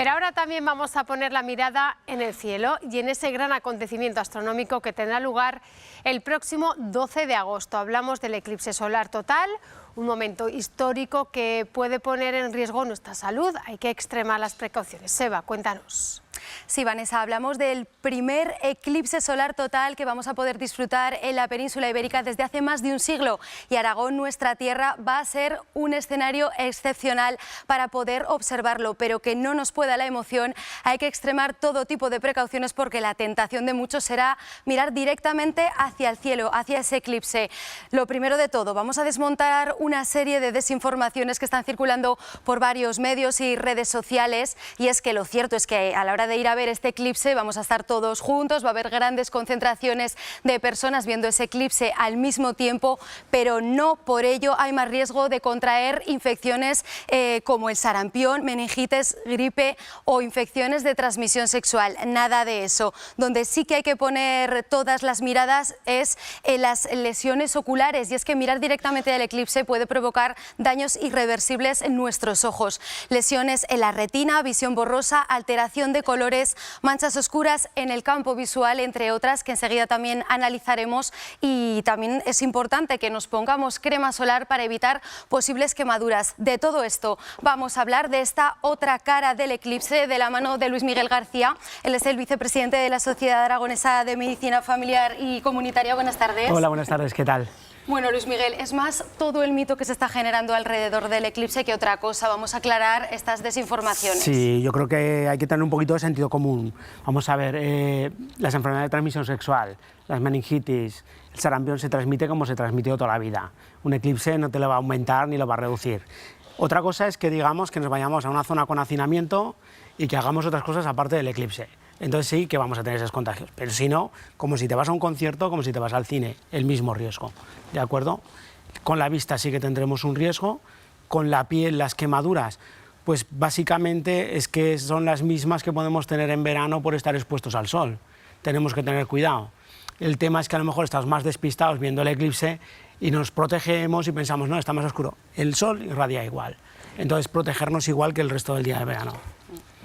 Pero ahora también vamos a poner la mirada en el cielo y en ese gran acontecimiento astronómico que tendrá lugar el próximo 12 de agosto. Hablamos del eclipse solar total, un momento histórico que puede poner en riesgo nuestra salud. Hay que extremar las precauciones. Seba, cuéntanos. Sí, Vanessa, hablamos del primer eclipse solar total que vamos a poder disfrutar en la península ibérica desde hace más de un siglo. Y Aragón, nuestra tierra, va a ser un escenario excepcional para poder observarlo, pero que no nos pueda la emoción. Hay que extremar todo tipo de precauciones porque la tentación de muchos será mirar directamente hacia el cielo, hacia ese eclipse. Lo primero de todo, vamos a desmontar una serie de desinformaciones que están circulando por varios medios y redes sociales, y es que lo cierto es que a la hora de ir a ver este eclipse vamos a estar todos juntos, va a haber grandes concentraciones de personas viendo ese eclipse al mismo tiempo, pero no por ello hay más riesgo de contraer infecciones como el sarampión, meningitis, gripe o infecciones de transmisión sexual. Nada de eso. Donde sí que hay que poner todas las miradas es en las lesiones oculares, y es que mirar directamente al eclipse puede provocar daños irreversibles en nuestros ojos. Lesiones en la retina, visión borrosa, alteración de colores, manchas oscuras en el campo visual, entre otras, que enseguida también analizaremos. Y también es importante que nos pongamos crema solar para evitar posibles quemaduras. De todo esto vamos a hablar de esta otra cara del eclipse de la mano de Luis Miguel García. Él es el vicepresidente de la Sociedad Aragonesa de Medicina Familiar y Comunitaria. Buenas tardes. Hola, buenas tardes, ¿qué tal? Bueno, Luis Miguel, es más todo el mito que se está generando alrededor del eclipse que otra cosa. Vamos a aclarar estas desinformaciones. Sí, yo creo que hay que tener un poquito de sentido común. Vamos a ver, las enfermedades de transmisión sexual, las meningitis, el sarampión se transmite como se transmitió toda la vida. Un eclipse no te lo va a aumentar ni lo va a reducir. Otra cosa es que digamos que nos vayamos a una zona con hacinamiento y que hagamos otras cosas aparte del eclipse. Entonces sí que vamos a tener esos contagios, pero si no, como si te vas a un concierto, como si te vas al cine, el mismo riesgo, ¿de acuerdo? Con la vista sí que tendremos un riesgo, con la piel, las quemaduras, pues básicamente es que son las mismas que podemos tener en verano por estar expuestos al sol. Tenemos que tener cuidado. El tema es que a lo mejor estamos más despistados viendo el eclipse y nos protegemos y pensamos, no, está más oscuro. El sol irradia igual, entonces protegernos igual que el resto del día de verano.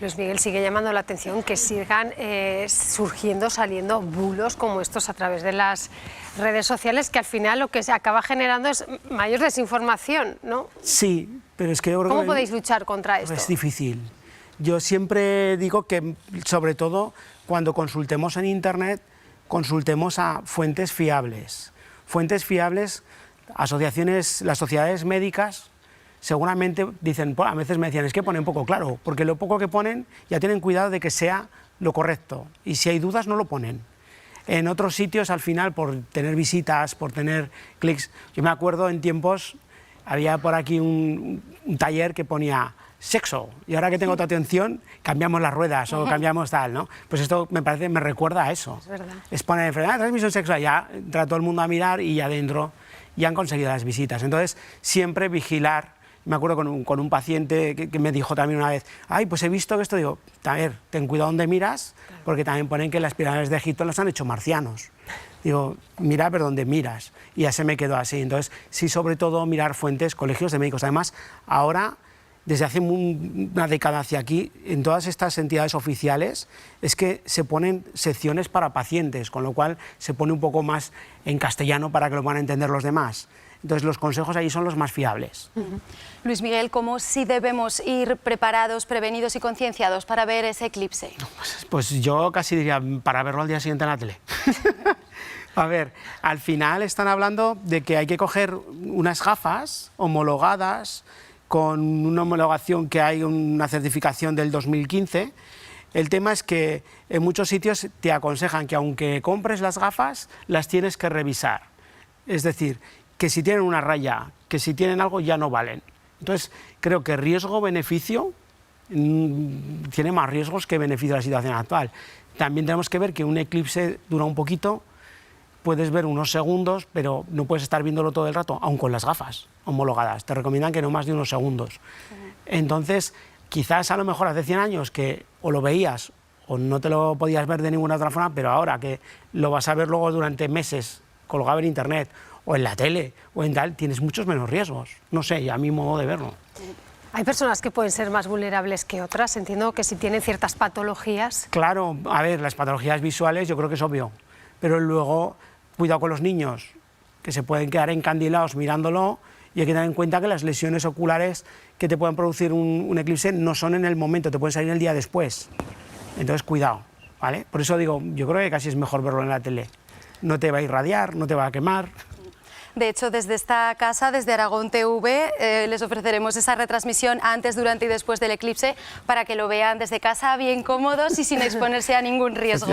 Luis Miguel, sigue llamando la atención que sigan saliendo bulos como estos a través de las redes sociales, que al final lo que se acaba generando es mayor desinformación, ¿no? Sí, pero es que yo creo ¿Cómo podéis luchar contra esto? Es difícil. Yo siempre digo que, sobre todo, cuando consultemos en Internet, consultemos a fuentes fiables. Fuentes fiables, asociaciones, las sociedades médicas, seguramente dicen, a veces me decían, es que ponen poco claro, porque lo poco que ponen ya tienen cuidado de que sea lo correcto, y si hay dudas no lo ponen. En otros sitios, al final, por tener visitas, por tener clics, yo me acuerdo en tiempos, había por aquí un taller que ponía sexo, y ahora que tengo otra atención, cambiamos las ruedas o cambiamos tal, ¿no? Pues esto me recuerda a eso. Es verdad. Es poner enfermedad de transmisión sexual, ya entra todo el mundo a mirar y ya adentro ya han conseguido las visitas. Entonces, siempre vigilar. Me acuerdo con un paciente que me dijo también una vez, ay, pues he visto que esto, digo, a ver, ten cuidado donde miras, porque también ponen que las pirámides de Egipto las han hecho marcianos. Digo, mira, pero donde miras. Y ya se me quedó así. Entonces, sí, sobre todo mirar fuentes, colegios de médicos. Además, ahora, desde hace una década hacia aquí, en todas estas entidades oficiales, es que se ponen secciones para pacientes, con lo cual se pone un poco más en castellano para que lo puedan entender los demás. Entonces los consejos ahí son los más fiables. Luis Miguel, ¿cómo sí debemos ir preparados, prevenidos y concienciados para ver ese eclipse? Pues yo casi diría para verlo al día siguiente en la tele. A ver, al final están hablando de que hay que coger unas gafas homologadas con una homologación que hay, una certificación del 2015. El tema es que en muchos sitios te aconsejan que aunque compres las gafas, las tienes que revisar. Es decir, que si tienen una raya, que si tienen algo, ya no valen. Entonces, creo que riesgo-beneficio tiene más riesgos que beneficio de la situación actual. También tenemos que ver que un eclipse dura un poquito, puedes ver unos segundos, pero no puedes estar viéndolo todo el rato, aun con las gafas homologadas. Te recomiendan que no más de unos segundos. Entonces, quizás a lo mejor hace 100 años que o lo veías o no te lo podías ver de ninguna otra forma, pero ahora que lo vas a ver luego durante meses colgado en Internet, o en la tele, o en tal, tienes muchos menos riesgos. No sé, a mi modo de verlo. Hay personas que pueden ser más vulnerables que otras, entiendo que si tienen ciertas patologías. Claro, a ver, las patologías visuales yo creo que es obvio, pero luego cuidado con los niños, que se pueden quedar encandilados mirándolo, y hay que tener en cuenta que las lesiones oculares que te pueden producir un eclipse no son en el momento, te pueden salir el día después. Entonces cuidado, ¿vale? Por eso digo, yo creo que casi es mejor verlo en la tele. No te va a irradiar, no te va a quemar. De hecho, desde esta casa, desde Aragón TV, les ofreceremos esa retransmisión antes, durante y después del eclipse para que lo vean desde casa bien cómodos y sin exponerse a ningún riesgo.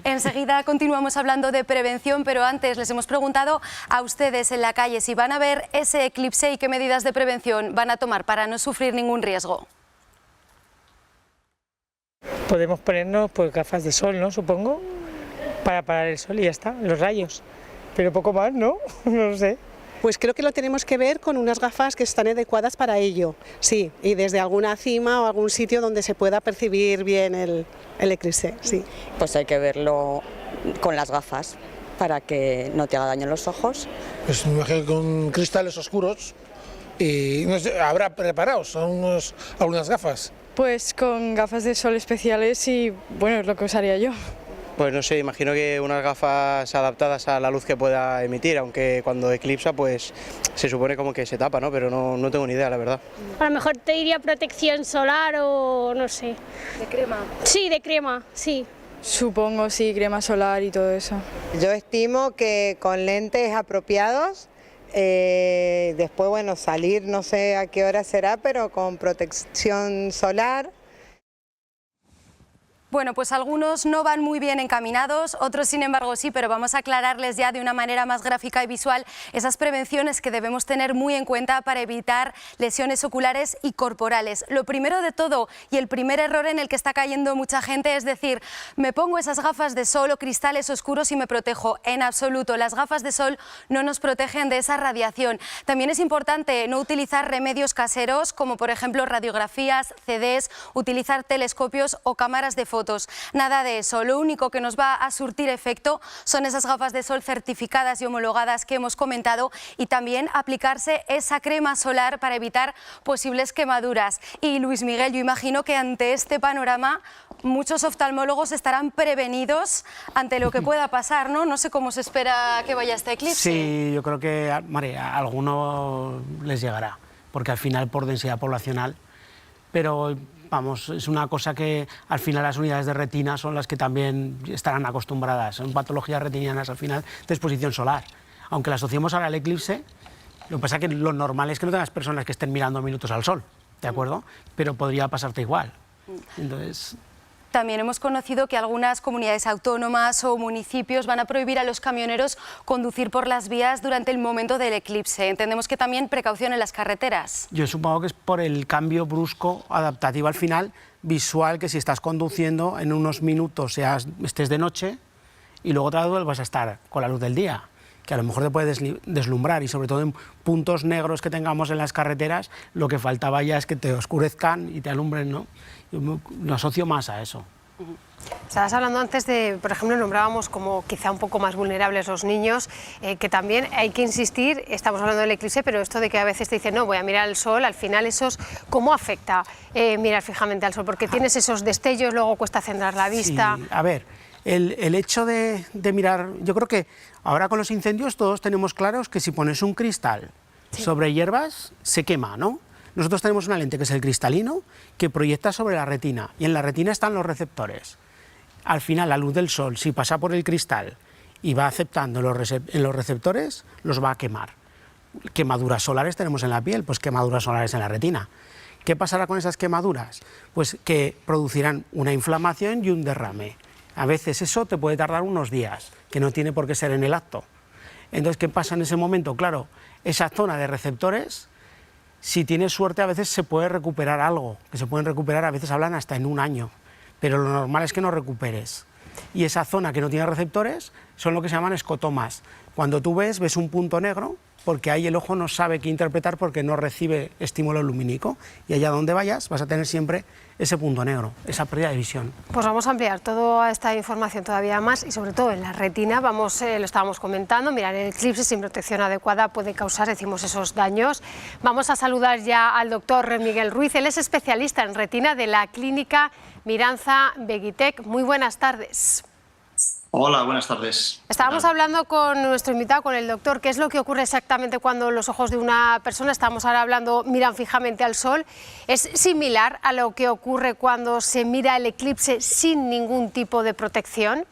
Enseguida continuamos hablando de prevención, pero antes les hemos preguntado a ustedes en la calle si van a ver ese eclipse y qué medidas de prevención van a tomar para no sufrir ningún riesgo. Podemos ponernos pues gafas de sol, ¿no? Supongo, para parar el sol y ya está, los rayos. Pero poco más, ¿no? No lo sé. Pues creo que lo tenemos que ver con unas gafas que están adecuadas para ello, sí, y desde alguna cima o algún sitio donde se pueda percibir bien el eclipse, sí. Pues hay que verlo con las gafas para que no te haga daño en los ojos. Pues me imagino con cristales oscuros y no sé, habrá preparados algunas gafas. Pues con gafas de sol especiales y bueno, es lo que usaría yo. Pues no sé, imagino que unas gafas adaptadas a la luz que pueda emitir, aunque cuando eclipsa pues se supone como que se tapa, ¿no? Pero no tengo ni idea, la verdad. A lo mejor te diría protección solar o no sé. ¿De crema? Sí, de crema, sí. Supongo, sí, crema solar y todo eso. Yo estimo que con lentes apropiados, después bueno, salir no sé a qué hora será, pero con protección solar. Bueno, pues algunos no van muy bien encaminados, otros sin embargo sí, pero vamos a aclararles ya de una manera más gráfica y visual esas prevenciones que debemos tener muy en cuenta para evitar lesiones oculares y corporales. Lo primero de todo, y el primer error en el que está cayendo mucha gente, es decir, me pongo esas gafas de sol o cristales oscuros y me protejo. En absoluto, las gafas de sol no nos protegen de esa radiación. También es importante no utilizar remedios caseros, como por ejemplo radiografías, CDs, utilizar telescopios o cámaras de fotos. Nada de eso, lo único que nos va a surtir efecto son esas gafas de sol certificadas y homologadas que hemos comentado, y también aplicarse esa crema solar para evitar posibles quemaduras. Y Luis Miguel, yo imagino que ante este panorama muchos oftalmólogos estarán prevenidos ante lo que pueda pasar, ¿no? No sé cómo se espera que vaya este eclipse. Sí, yo creo que María, a alguno les llegará, porque al final por densidad poblacional, pero vamos, es una cosa que al final las unidades de retina son las que también estarán acostumbradas, son patologías retinianas al final de exposición solar. Aunque la asociemos ahora al eclipse, lo que pasa es que lo normal es que no tengas personas que estén mirando minutos al sol, ¿de acuerdo? Pero podría pasarte igual. Entonces... También hemos conocido que algunas comunidades autónomas o municipios van a prohibir a los camioneros conducir por las vías durante el momento del eclipse. Entendemos que también precaución en las carreteras. Yo supongo que es por el cambio brusco, adaptativo al final, visual, que si estás conduciendo en unos minutos estés de noche y luego otra vez vas a estar con la luz del día, que a lo mejor te puede deslumbrar, y sobre todo en puntos negros que tengamos en las carreteras, lo que faltaba ya es que te oscurezcan y te alumbren, ¿no? Yo lo asocio más a eso. Estabas hablando antes de, por ejemplo, nombrábamos como quizá un poco más vulnerables los niños, que también hay que insistir, estamos hablando del eclipse, pero esto de que a veces te dicen, no, voy a mirar el sol, al final ¿cómo afecta mirar fijamente al sol? Porque tienes esos destellos, luego cuesta centrar la vista. Sí, a ver, el hecho de mirar, yo creo que ahora con los incendios todos tenemos claros que si pones un cristal sobre hierbas, se quema, ¿no? Nosotros tenemos una lente que es el cristalino, que proyecta sobre la retina, y en la retina están los receptores. Al final, la luz del sol, si pasa por el cristal y va aceptando en los receptores, los va a quemar. Quemaduras solares tenemos en la piel, pues quemaduras solares en la retina. ¿Qué pasará con esas quemaduras? Pues que producirán una inflamación y un derrame. A veces eso te puede tardar unos días, que no tiene por qué ser en el acto. Entonces, ¿qué pasa en ese momento? Claro, esa zona de receptores, si tienes suerte, a veces se puede recuperar algo, que se pueden recuperar, a veces hablan hasta en un año, pero lo normal es que no recuperes. Y esa zona que no tiene receptores son lo que se llaman escotomas. Cuando tú ves un punto negro porque ahí el ojo no sabe qué interpretar porque no recibe estímulo lumínico, y allá donde vayas vas a tener siempre ese punto negro, esa pérdida de visión. Pues vamos a ampliar toda esta información todavía más, y sobre todo en la retina, lo estábamos comentando, mirar el eclipse sin protección adecuada puede causar, decimos, esos daños. Vamos a saludar ya al doctor Miguel Ruiz, él es especialista en retina de la clínica Miranza Begitech. Muy buenas tardes. Hola, buenas tardes. Estábamos hablando con nuestro invitado, con el doctor, qué es lo que ocurre exactamente cuando los ojos de una persona, estamos ahora hablando, miran fijamente al sol. ¿Es similar a lo que ocurre cuando se mira el eclipse sin ningún tipo de protección?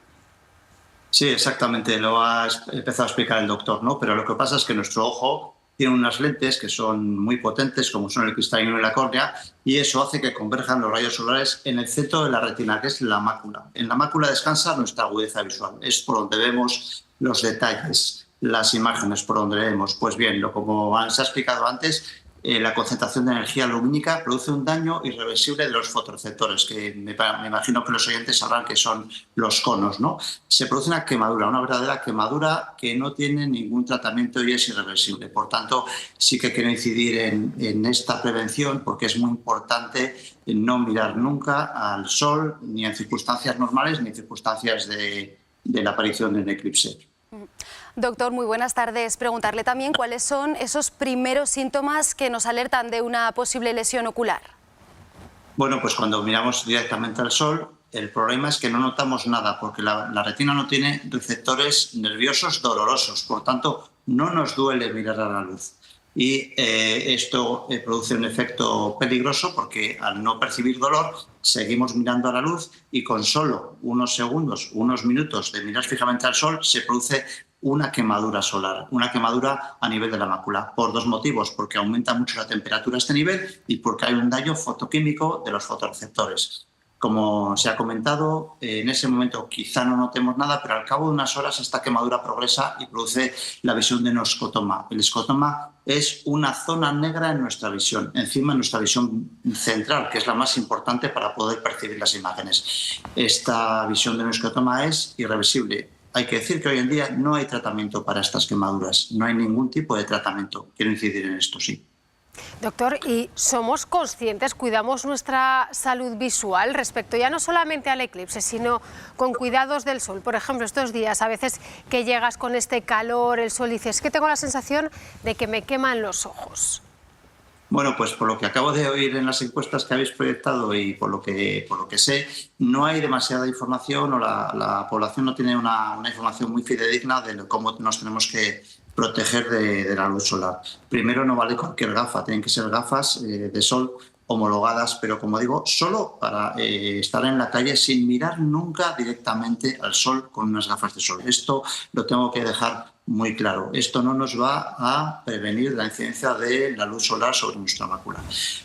Sí, exactamente, lo ha empezado a explicar el doctor, ¿no? Pero lo que pasa es que nuestro ojo tiene unas lentes que son muy potentes, como son el cristalino y la córnea, y eso hace que converjan los rayos solares en el centro de la retina, que es la mácula. En la mácula descansa nuestra agudeza visual, es por donde vemos los detalles, las imágenes, por donde vemos. Pues bien, como se ha explicado antes, la concentración de energía lumínica produce un daño irreversible de los fotorreceptores, que me imagino que los oyentes sabrán que son los conos, ¿no? Se produce una quemadura, una verdadera quemadura que no tiene ningún tratamiento y es irreversible. Por tanto, sí que quiero incidir en esta prevención, porque es muy importante no mirar nunca al sol, ni en circunstancias normales, ni en circunstancias de la aparición de un eclipse. Doctor, muy buenas tardes. Preguntarle también cuáles son esos primeros síntomas que nos alertan de una posible lesión ocular. Bueno, pues cuando miramos directamente al sol, el problema es que no notamos nada, porque la retina no tiene receptores nerviosos dolorosos, por tanto, no nos duele mirar a la luz. Y esto produce un efecto peligroso, porque al no percibir dolor seguimos mirando a la luz, y con solo unos segundos, unos minutos de mirar fijamente al sol se produce una quemadura solar, una quemadura a nivel de la mácula, por dos motivos: porque aumenta mucho la temperatura a este nivel y porque hay un daño fotoquímico de los fotorreceptores. Como se ha comentado, en ese momento quizá no notemos nada, pero al cabo de unas horas esta quemadura progresa y produce la visión de un escotoma. El escotoma es una zona negra en nuestra visión, encima en nuestra visión central, que es la más importante para poder percibir las imágenes. Esta visión de un escotoma es irreversible. Hay que decir que hoy en día no hay tratamiento para estas quemaduras, no hay ningún tipo de tratamiento. Quiero incidir en esto, sí. Doctor, ¿y somos conscientes, cuidamos nuestra salud visual respecto ya no solamente al eclipse, sino con cuidados del sol? Por ejemplo, estos días, a veces que llegas con este calor, el sol, y dices, es que tengo la sensación de que me queman los ojos. Bueno, pues por lo que acabo de oír en las encuestas que habéis proyectado y por lo que sé, no hay demasiada información, o la población no tiene una información muy fidedigna de cómo nos tenemos que proteger de la luz solar. Primero, no vale cualquier gafa, tienen que ser gafas de sol homologadas, pero como digo, solo para estar en la calle sin mirar nunca directamente al sol con unas gafas de sol. Esto lo tengo que dejar muy claro. Esto no nos va a prevenir la incidencia de la luz solar sobre nuestra mácula.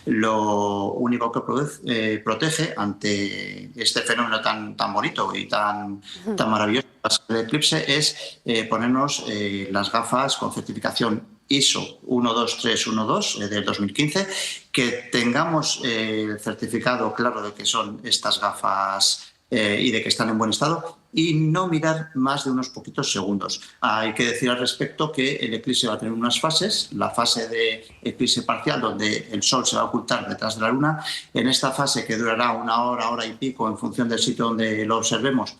Lo único que protege ante este fenómeno tan bonito y tan maravilloso del eclipse es ponernos las gafas con certificación ISO 12312 del 2015, que tengamos el certificado claro de que son estas gafas y de que están en buen estado, y no mirar más de unos poquitos segundos. Hay que decir al respecto que el eclipse va a tener unas fases: la fase de eclipse parcial, donde el sol se va a ocultar detrás de la luna. En esta fase, que durará una hora, hora y pico, en función del sitio donde lo observemos,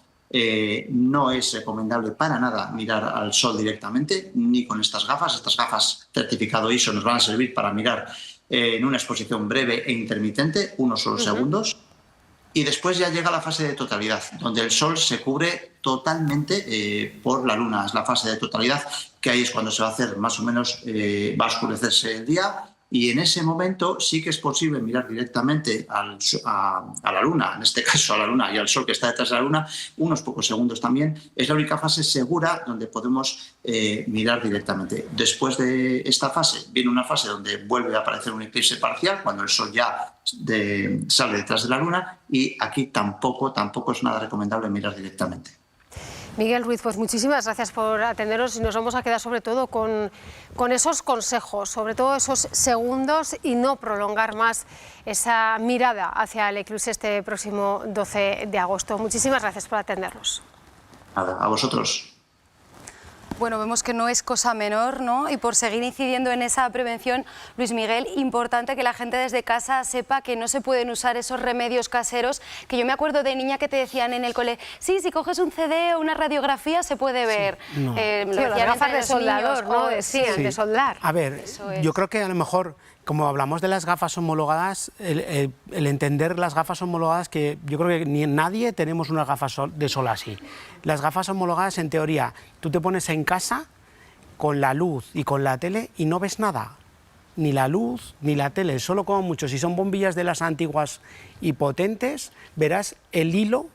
no es recomendable para nada mirar al sol directamente, ni con estas gafas. Estas gafas certificado ISO nos van a servir para mirar en una exposición breve e intermitente, unos solos segundos. Y después ya llega la fase de totalidad, donde el sol se cubre totalmente por la luna. Es la fase de totalidad, que ahí es cuando se va a hacer más o menos, va a oscurecerse el día, y en ese momento sí que es posible mirar directamente a la luna, en este caso a la luna y al sol que está detrás de la luna, unos pocos segundos también. Es la única fase segura donde podemos mirar directamente. Después de esta fase viene una fase donde vuelve a aparecer un eclipse parcial, cuando el sol ya sale detrás de la luna, y aquí tampoco es nada recomendable mirar directamente. Miguel Ruiz, pues muchísimas gracias por atendernos, y nos vamos a quedar sobre todo con esos consejos, sobre todo esos segundos, y no prolongar más esa mirada hacia el eclipse este próximo 12 de agosto. Muchísimas gracias por atendernos. Nada, a vosotros. Bueno, vemos que no es cosa menor, ¿no? Y por seguir incidiendo en esa prevención, Luis Miguel, importante que la gente desde casa sepa que no se pueden usar esos remedios caseros, que yo me acuerdo de niña que te decían en el cole, sí, si coges un CD o una radiografía se puede ver. Sí, no. Las gafas de soldador, ¿no? Decían, de soldar. A ver, yo creo que a lo mejor, como hablamos de las gafas homologadas, el entender las gafas homologadas, que yo creo que ni nadie tenemos unas gafas de sol así. Las gafas homologadas, en teoría, tú te pones en casa con la luz y con la tele y no ves nada. Ni la luz ni la tele, solo como mucho. Si son bombillas de las antiguas y potentes, verás el hilo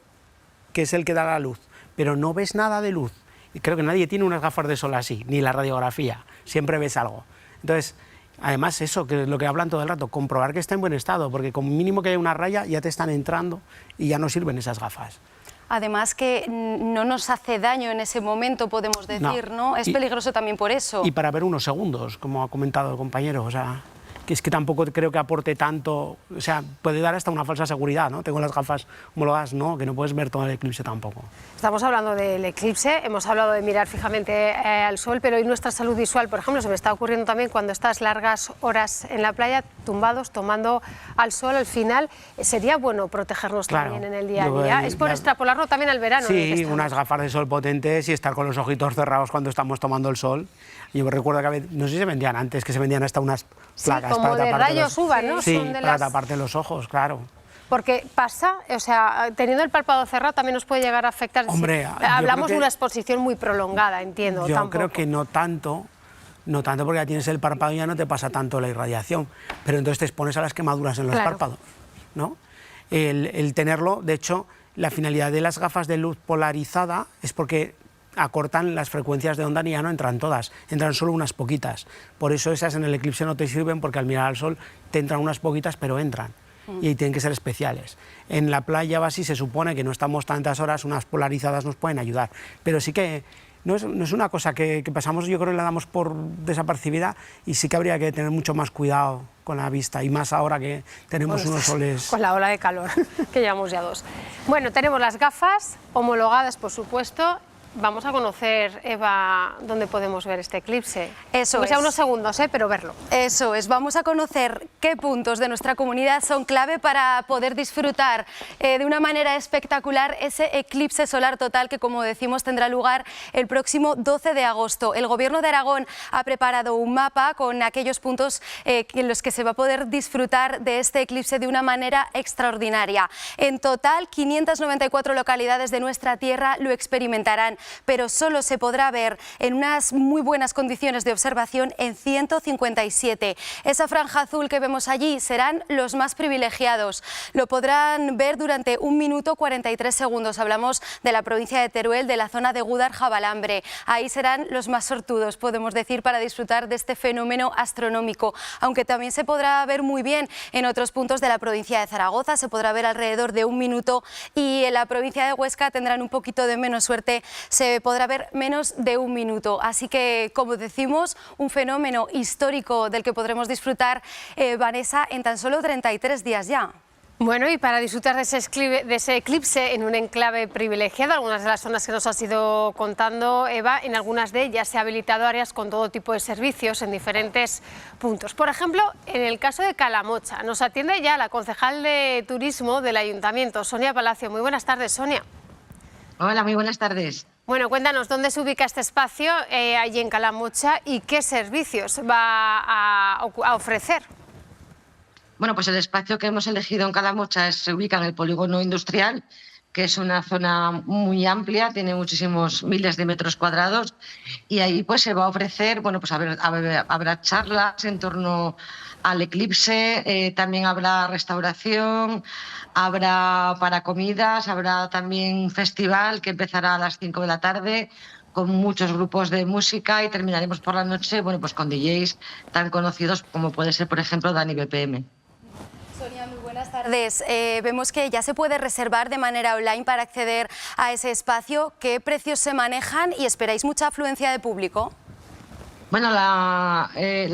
que es el que da la luz, pero no ves nada de luz. Y creo que nadie tiene unas gafas de sol así, ni la radiografía, siempre ves algo. Entonces, además eso, que es lo que hablan todo el rato, comprobar que está en buen estado, porque con mínimo que haya una raya ya te están entrando y ya no sirven esas gafas. Además que no nos hace daño en ese momento, podemos decir, ¿no? Es peligroso también por eso. Y para ver unos segundos, como ha comentado el compañero, o sea, que es que tampoco creo que aporte tanto, o sea, puede dar hasta una falsa seguridad, ¿no? Tengo las gafas homologadas, no, que no puedes ver todo el eclipse tampoco. Estamos hablando del eclipse, hemos hablado de mirar fijamente al sol, pero ¿y nuestra salud visual? Por ejemplo, se me está ocurriendo también cuando estás largas horas en la playa, tumbados, tomando al sol, al final, sería bueno protegernos también en el día a día. Es por extrapolarlo también al verano. Sí, unas gafas de sol potentes y estar con los ojitos cerrados cuando estamos tomando el sol. Yo recuerdo que no sé si se vendían antes, que se vendían hasta unas placas como para de rayos UVA, ¿no? Sí, son de para taparte los ojos, claro. Porque pasa, o sea, teniendo el párpado cerrado también nos puede llegar a afectar. Hombre, hablamos de una exposición muy prolongada, entiendo. Yo creo que no tanto porque ya tienes el párpado y ya no te pasa tanto la irradiación, pero entonces te expones a las quemaduras en los párpados, ¿no? El tenerlo, de hecho, la finalidad de las gafas de luz polarizada es porque acortan las frecuencias de onda y ya no entran todas, entran solo unas poquitas. Por eso esas en el eclipse no te sirven, porque al mirar al sol te entran unas poquitas, pero entran. Y tienen que ser especiales. En la playa o así se supone que no estamos tantas horas, unas polarizadas nos pueden ayudar, pero sí que no es una cosa que pasamos, yo creo que la damos por desapercibida, y sí que habría que tener mucho más cuidado con la vista, y más ahora que tenemos unos soles... Con la ola de calor, que llevamos ya 2. Bueno, tenemos las gafas homologadas, por supuesto. Vamos a conocer, Eva, dónde podemos ver este eclipse. Eso es. Sea unos segundos, pero verlo. Eso es, vamos a conocer qué puntos de nuestra comunidad son clave para poder disfrutar de una manera espectacular ese eclipse solar total que, como decimos, tendrá lugar el próximo 12 de agosto. El Gobierno de Aragón ha preparado un mapa con aquellos puntos en los que se va a poder disfrutar de este eclipse de una manera extraordinaria. En total, 594 localidades de nuestra tierra lo experimentarán, pero solo se podrá ver en unas muy buenas condiciones de observación en 157. Esa franja azul que vemos allí serán los más privilegiados. Lo podrán ver durante 1 minuto 43 segundos. Hablamos de la provincia de Teruel, de la zona de Gúdar-Jabalambre. Ahí serán los más sortudos, podemos decir, para disfrutar de este fenómeno astronómico. Aunque también se podrá ver muy bien en otros puntos de la provincia de Zaragoza, se podrá ver alrededor de 1 minuto, y en la provincia de Huesca tendrán un poquito de menos suerte, se podrá ver menos de 1 minuto. Así que, como decimos, un fenómeno histórico del que podremos disfrutar, Vanessa, en tan solo 33 días ya. Bueno, y para disfrutar de ese eclipse en un enclave privilegiado, algunas de las zonas que nos has ido contando, Eva, en algunas de ellas se ha habilitado áreas con todo tipo de servicios en diferentes puntos. Por ejemplo, en el caso de Calamocha, nos atiende ya la concejal de Turismo del Ayuntamiento, Sonia Palacio. Muy buenas tardes, Sonia. Hola, muy buenas tardes. Bueno, cuéntanos dónde se ubica este espacio allí en Calamocha y qué servicios va a ofrecer. Bueno, pues el espacio que hemos elegido en Calamocha se ubica en el polígono industrial, que es una zona muy amplia, tiene muchísimos miles de metros cuadrados, y ahí pues se va a ofrecer, bueno, pues habrá charlas en torno al eclipse, también habrá restauración, habrá para comidas, habrá también un festival que empezará a las 5 de la tarde con muchos grupos de música, y terminaremos por la noche, bueno, pues con DJs tan conocidos como puede ser, por ejemplo, Dani BPM. Sonia, muy buenas tardes. Vemos que ya se puede reservar de manera online para acceder a ese espacio. ¿Qué precios se manejan y esperáis mucha afluencia de público? Bueno, la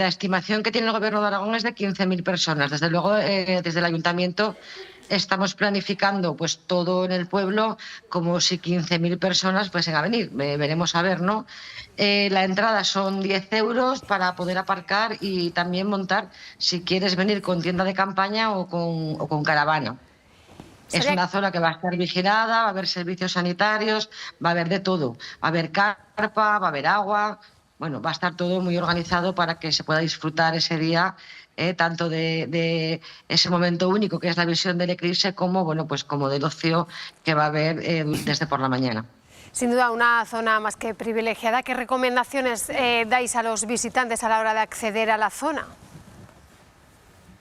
estimación que tiene el Gobierno de Aragón es de 15.000 personas. Desde luego, desde el Ayuntamiento estamos planificando pues todo en el pueblo como si 15.000 personas fuesen a venir. Veremos a ver, ¿no? La entrada son 10 euros para poder aparcar y también montar, si quieres venir con tienda de campaña o con caravana. Es una zona que va a estar vigilada, va a haber servicios sanitarios, va a haber de todo. Va a haber carpa, va a haber agua. Bueno, va a estar todo muy organizado para que se pueda disfrutar ese día, tanto de ese momento único que es la visión del eclipse, como, bueno, pues como del ocio que va a haber desde por la mañana. Sin duda, una zona más que privilegiada. ¿Qué recomendaciones dais a los visitantes a la hora de acceder a la zona?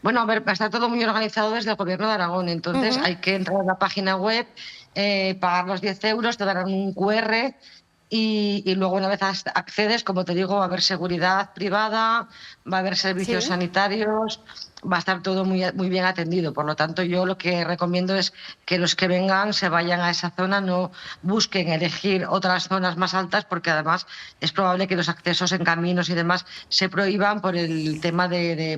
Bueno, a ver, está todo muy organizado desde el Gobierno de Aragón, entonces hay que entrar a la página web, pagar los 10 euros, te darán un QR y luego una vez accedes, como te digo, va a haber seguridad privada, va a haber servicios sanitarios, va a estar todo muy bien atendido. Por lo tanto, yo lo que recomiendo es que los que vengan se vayan a esa zona, no busquen elegir otras zonas más altas, porque además es probable que los accesos en caminos y demás se prohíban por el tema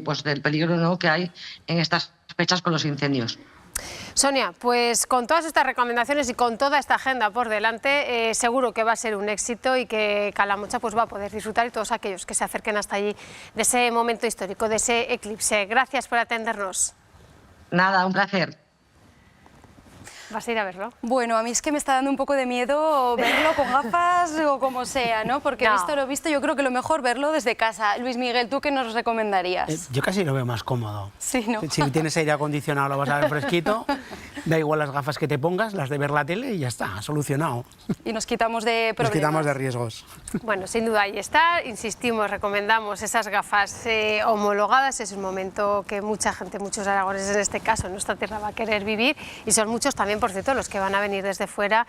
pues del peligro, ¿no?, que hay en estas fechas con los incendios. Sonia, pues con todas estas recomendaciones y con toda esta agenda por delante, seguro que va a ser un éxito y que Calamocha pues va a poder disfrutar, y todos aquellos que se acerquen hasta allí de ese momento histórico, de ese eclipse. Gracias por atendernos. Nada, un placer. ¿Vas a ir a verlo? Bueno, a mí es que me está dando un poco de miedo verlo con gafas o como sea, ¿no? Porque visto lo visto, yo creo que lo mejor verlo desde casa. Luis Miguel, ¿tú qué nos recomendarías? Yo casi lo veo más cómodo. Sí, ¿no? Si tienes aire acondicionado lo vas a ver fresquito, da igual las gafas que te pongas, las de ver la tele y ya está, solucionado. Y nos quitamos de problemas. Nos quitamos de riesgos. Bueno, sin duda ahí está, insistimos, recomendamos esas gafas homologadas. Es un momento que mucha gente, muchos aragoneses en este caso, en nuestra tierra va a querer vivir, y son muchos también, por cierto, los que van a venir desde fuera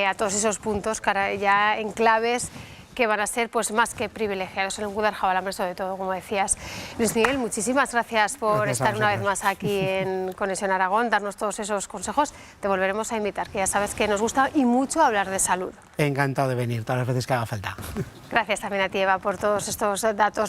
a todos esos puntos, ya enclaves que van a ser pues más que privilegiados en el Guadalajara, sobre todo, como decías. Luis Miguel, muchísimas gracias por estar una vez más aquí en Conexión Aragón, darnos todos esos consejos. Te volveremos a invitar, que ya sabes que nos gusta y mucho hablar de salud. Encantado de venir todas las veces que haga falta. Gracias también a ti, Eva, por todos estos datos.